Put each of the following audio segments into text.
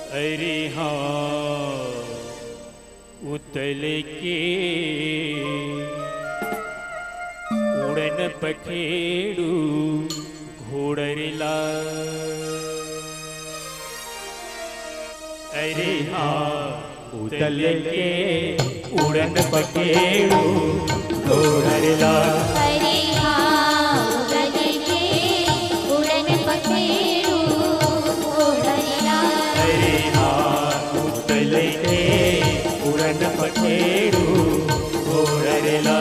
अरे हाँ उतल के उड़न पखेड़ू घोड़रला। अरे हाँ उतल के उड़न पखेड़ू घोड़रला। अरे हाँ उतल के उड़न पखेड़ू घोड़रला। अरे हाँ उतल के उड़न पखेड़ू घोड़रला।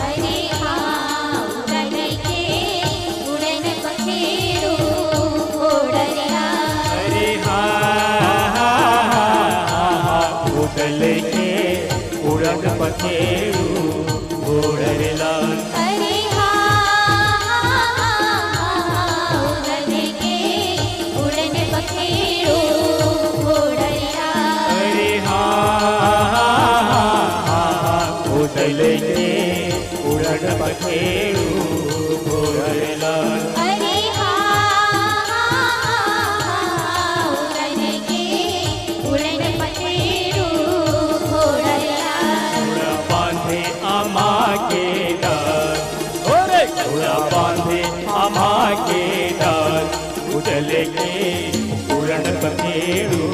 अरे हाँ उतल के उड़न पखेड़ू घोड़रला। अरे हाँ उतल के उड़न पखेड़ू घोड़रला। अरे हाँ उतल के उड़न पखेड़ू घोड़रला। अरे हाँ उतल के उड़न पखेड़ू घोड़रला। अरे हाँ उतल के उड़न पखेड़ू घोड़रला। घोड़ा बांधे अमा के डाल, घोड़ा बांधे अमा के डाल, उतल के उड़न पखेड़ू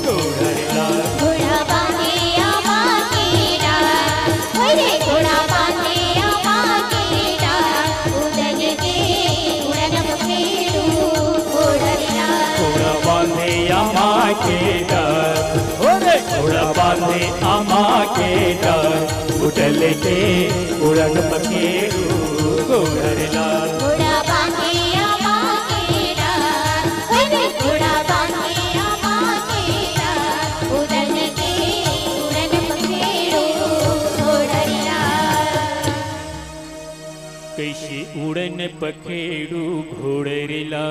घोड़रला। घोड़ा बांधे अमा के डाल, अरे घोड़ा बांधे अमा के डाल, उतल के उड़न पखेड़ू घोड़रला। घोड़ा बांधे अमा के डाल, घोड़ा बांधे अमा के डाल, उतल के उड़न पखेड़ू घोड़रला। घोड़ा बांधे अमा के डाल, अरे घोड़ा बांधे अमा के डाल, उतल के उड़न पखेड़ू घोड़रला। कैसे उड़न पखेड़ू घोड़रला।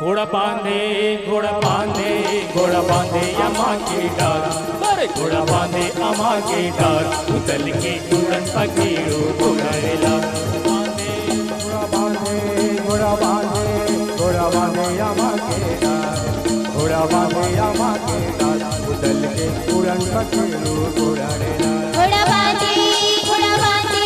घोड़ा बांधे घोड़ा बांधे घोड़ा बांधे अमा के डाल, अरे घोड़ा बांधे अमा के डाल, उतल के उड़न पखेड़ू घोड़रला। घोड़ा बांधे घोड़ा बांधे घोड़ा बांधे अमा के डाल, घोड़ा बांधे अमा के डाल, उतल के उड़न पखेड़ू घोड़रला। घोड़ा बांधे घोड़ा बांधे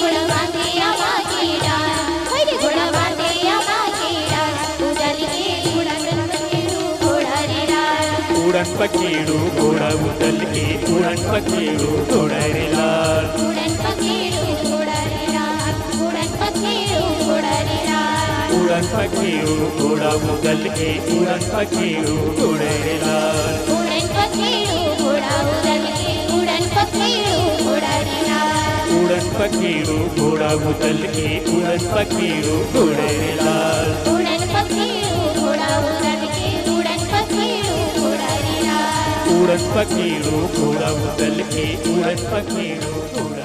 घोड़ा बांधे अमा के डाल, अरे घोड़ा बांधे अमा के डाल, उतल के उड़न पखेड़ू घोड़रला। उड़न पखेड़ू घोड़ा उतल के उड़न पखेड़ू घोड़रला। उड़न पखेड़ू घोड़रला, उड़न पखेड़ू घोड़रला। उड़न पखेड़ू घोड़ा उतल के उड़न पखेड़ू घोड़रला। उड़न पखेड़ू घोड़ा उतल के उड़न पखेड़ू घोड़रला। उड़न पखेड़ू घोड़ा उतल के उड़न पखेड़ू घोड़रला। उड़न पखेड़ू घोड़ा उतल के उड़न पखेड़ू घोड़रला। उड़न पखेड़ू घोड़ा उतल के उड़न पखेड़ू घोड़रला।